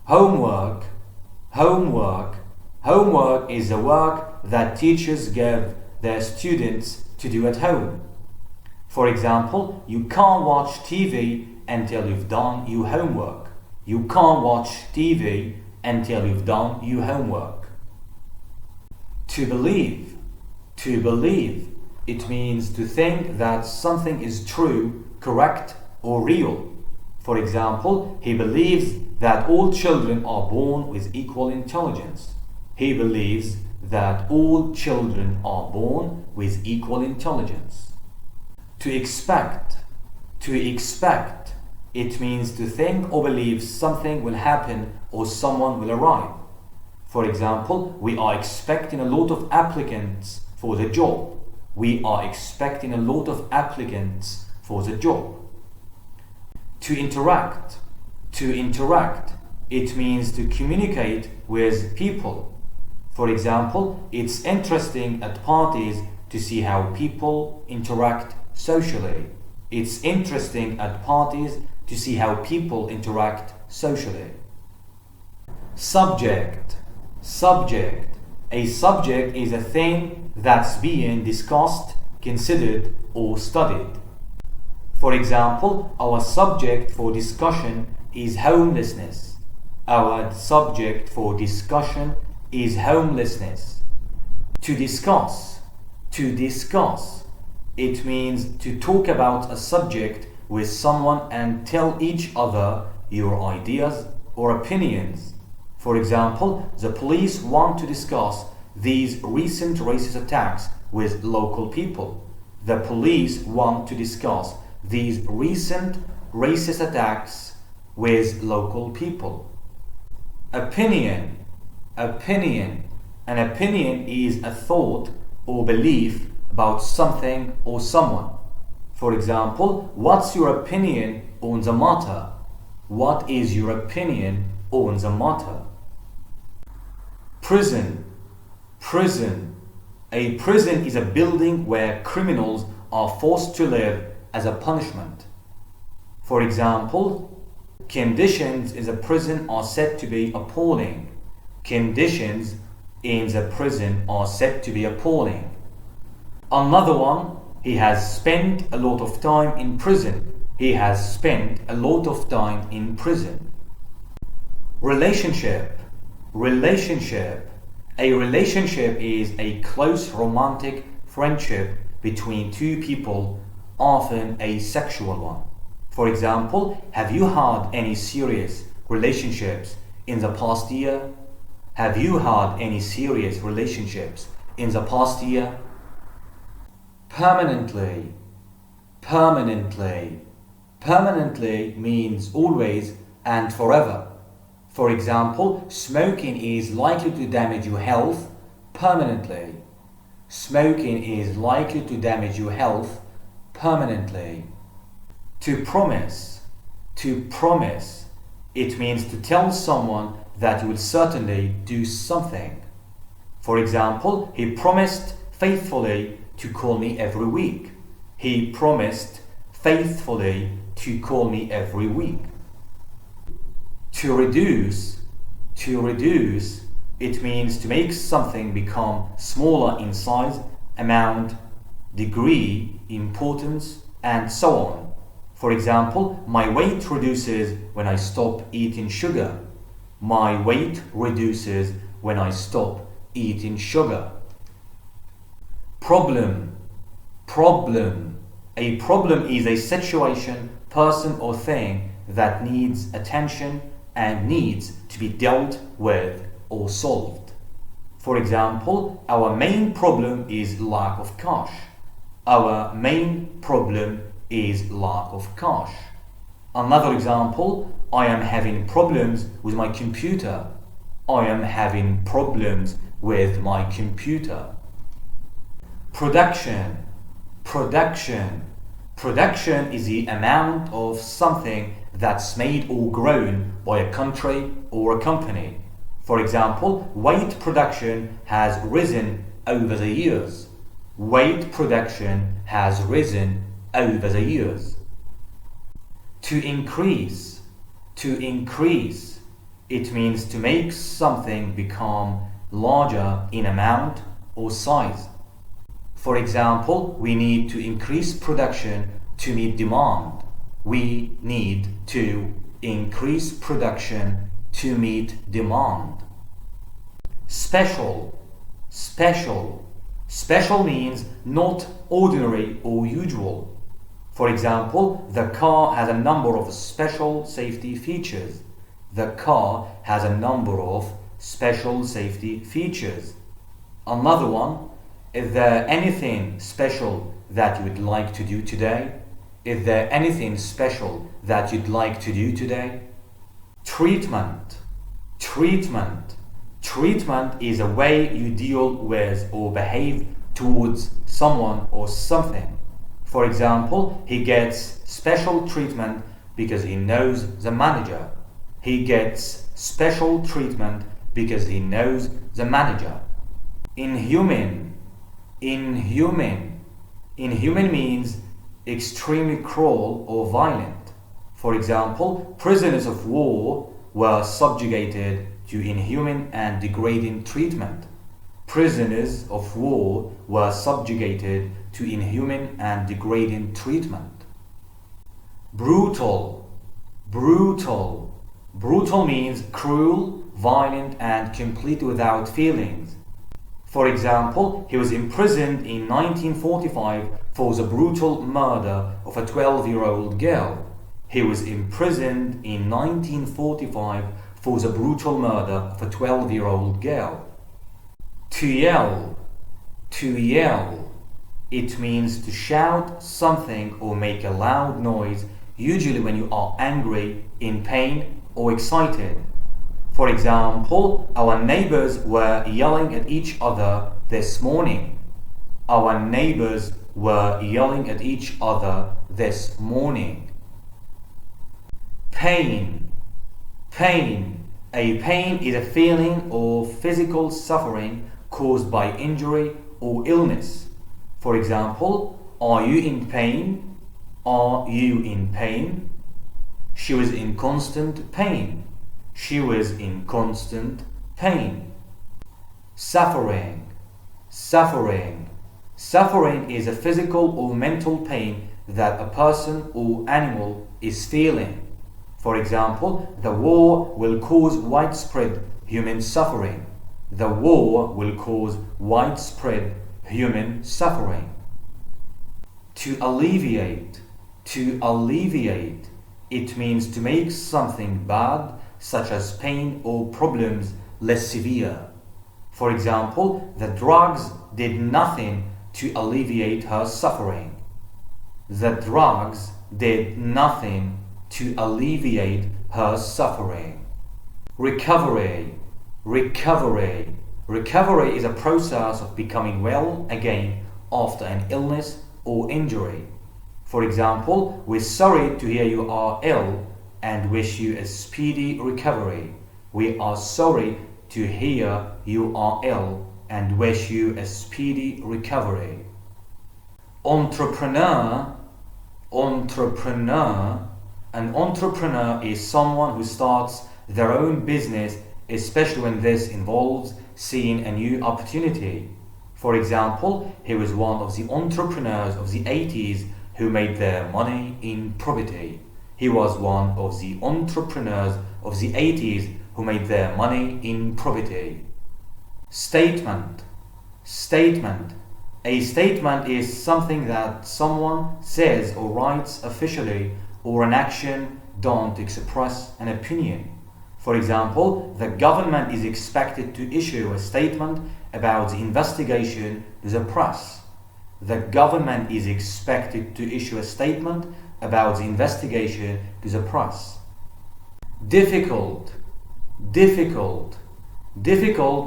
Homework, homework. Homework is the work that teachers give their students to do at home. For example, you can't watch TV until you've done your homework. You can't watch TV until you've done your homework. To believe. To believe. It means to think that something is true, correct, or real. For example, he believes that all children are born with equal intelligence. He believes that all children are born with equal intelligence. To expect. To expect. It means to think or believe something will happen or someone will arrive. For example, we are expecting a lot of applicants for the job. We are expecting a lot of applicants for the job. To interact. To interact. It means to communicate with people. For example, it's interesting at parties to see how people interact socially. It's interesting at parties to see how people interact socially. Subject. Subject. A subject is a thing that's being discussed, considered, or studied. For example, our subject for discussion is homelessness. Our subject for discussion is homelessness. To discuss. To discuss. It means to talk about a subject with someone and tell each other your ideas or opinions. For example, the police want to discuss these recent racist attacks with local people. The police want to discuss these recent racist attacks with local people. Opinion. Opinion. An opinion is a thought or belief about something or someone. For example, what's your opinion on the matter? What is your opinion on the matter? Prison. Prison. A prison is a building where criminals are forced to live as a punishment. For example, conditions in the prison are said to be appalling. Conditions in the prison are said to be appalling. Another one, he has spent a lot of time in prison. He has spent a lot of time in prison. Relationship. Relationship. A relationship is a close romantic friendship between two people, often a sexual one. For example, have you had any serious relationships in the past year? Have you had any serious relationships in the past year? Permanently. Permanently. Permanently means always and forever. For example, smoking is likely to damage your health permanently. Smoking is likely to damage your health permanently. To promise. To promise. It means to tell someone that you will certainly do something. For example, he promised faithfully to call me every week. He promised faithfully to call me every week. To reduce. To reduce. It means to make something become smaller in size, amount, degree, importance, and so on. For example, my weight reduces when I stop eating sugar. My weight reduces when I stop eating sugar. Problem. Problem. A problem is a situation, person, or thing that needs attention and needs to be dealt with or solved. For example, our main problem is lack of cash. Our main problem is lack of cash. Another example, I am having problems with my computer. I am having problems with my computer. Production. Production. Production is the amount of something that's made or grown by a country or a company. For example, weight production has risen over the years. Weight production has risen over the years. To increase. To increase. It means to make something become larger in amount or size. For example, we need to increase production to meet demand. We need to increase production to meet demand. Special. Special means not ordinary or usual. For example, the car has a number of special safety features. The car has a number of special safety features. Another one, is there anything special that you would like to do today? Is there anything special that you'd like to do today? Treatment. Treatment is a way you deal with or behave towards someone or something. For example, he gets special treatment because he knows the manager. He gets special treatment because he knows the manager. Inhuman means extremely cruel or violent. For example, prisoners of war were subjugated to inhuman and degrading treatment. Prisoners of war were subjugated to inhuman and degrading treatment. Brutal means cruel, violent, and complete without feelings. For example, he was imprisoned in 1945 for the brutal murder of a 12-year-old girl. He was imprisoned in 1945 for the brutal murder of a 12-year-old girl. To yell. It means to shout something or make a loud noise, usually when you are angry, in pain, or excited. For example, our neighbors were yelling at each other this morning. Our neighbors were yelling at each other this morning. Pain. A pain is a feeling of physical suffering caused by injury or illness. For example, are you in pain? Are you in pain? She was in constant pain. She was in constant pain. Suffering is a physical or mental pain that a person or animal is feeling. For example, the war will cause widespread human suffering. The war will cause widespread human suffering. To alleviate. It means to make something bad, such as pain or problems, less severe. For example, the drugs did nothing to alleviate her suffering. The drugs did nothing to alleviate her suffering. Recovery is a process of becoming well again after an illness or injury. For example, we're sorry to hear you are ill and wish you a speedy recovery. We are sorry to hear you are ill and wish you a speedy recovery. Entrepreneur. An entrepreneur is someone who starts their own business, especially when this involves seeing a new opportunity. For example, he was one of the entrepreneurs of the 80s who made their money in property. He was one of the entrepreneurs of the 80s who made their money in property. Statement. A statement is something that someone says or writes officially, or an action done to express an opinion. For example, the government is expected to issue a statement about the investigation to the press. The government is expected to issue a statement about the investigation to the press. Difficult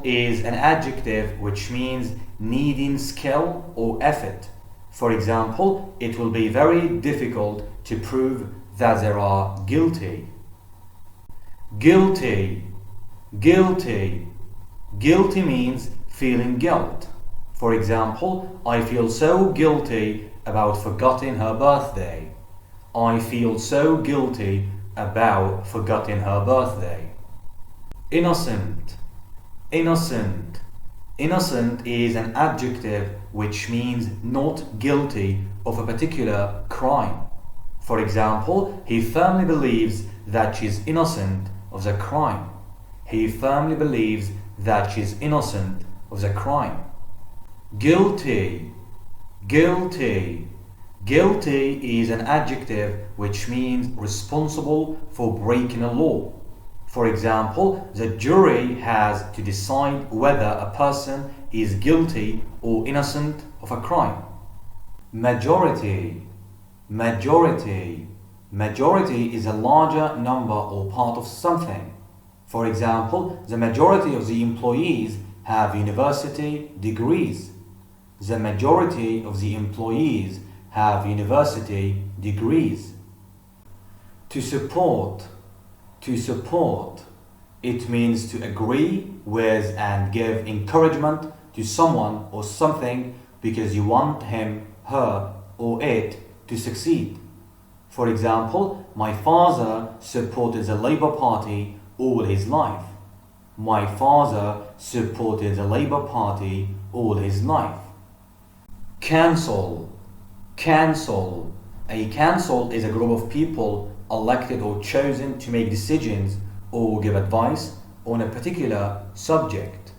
is an adjective which means needing skill or effort. For example, it will be very difficult to prove that they are guilty. Guilty means feeling guilt. For example, I feel so guilty about forgetting her birthday. I feel so guilty about forgetting her birthday. Innocent. Innocent. Innocent is an adjective which means not guilty of a particular crime. For example, he firmly believes that she is innocent of the crime. He firmly believes that she is innocent of the crime. Guilty. Guilty. Guilty is an adjective which means responsible for breaking a law. For example, the jury has to decide whether a person is guilty or innocent of a crime. Majority. Majority. Majority is a larger number or part of something. For example, the majority of the employees have university degrees. The majority of the employees have university degrees. To support. To support. It means to agree with and give encouragement to someone or something because you want him, her, or it to succeed. For example, my father supported the Labour Party all his life. My father supported the Labour Party all his life. Council. Council. A council is a group of people elected or chosen to make decisions or give advice on a particular subject.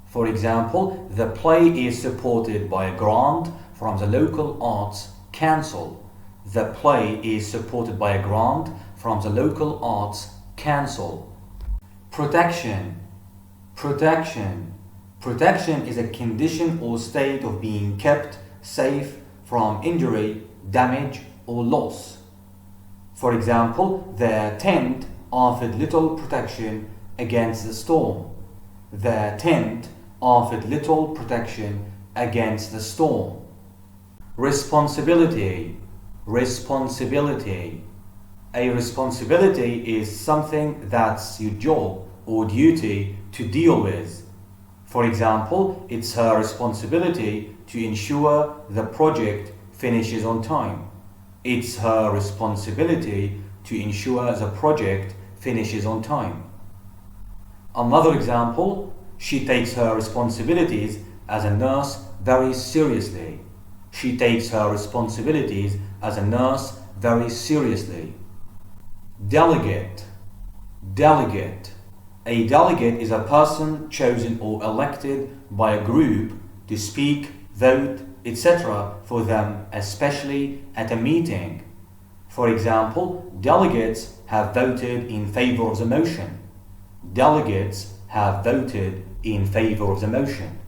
For example, the play is supported by a grant from the local arts council. The play is supported by a grant from the local arts council. Protection. Protection. Protection is a condition or state of being kept safe from injury, damage, or loss. For example, their tent offered little protection against the storm. Their tent offered little protection against the storm. Responsibility. Responsibility. A responsibility is something that's your job or duty to deal with. For example, it's her responsibility to ensure the project finishes on time. It's her responsibility to ensure the project finishes on time. Another example, she takes her responsibilities as a nurse very seriously. She takes her responsibilities as a nurse very seriously. Delegate. Delegate. A delegate is a person chosen or elected by a group to speak, vote, etc. for them, especially at a meeting. For example, delegates have voted in favor of the motion. Delegates have voted in favor of the motion.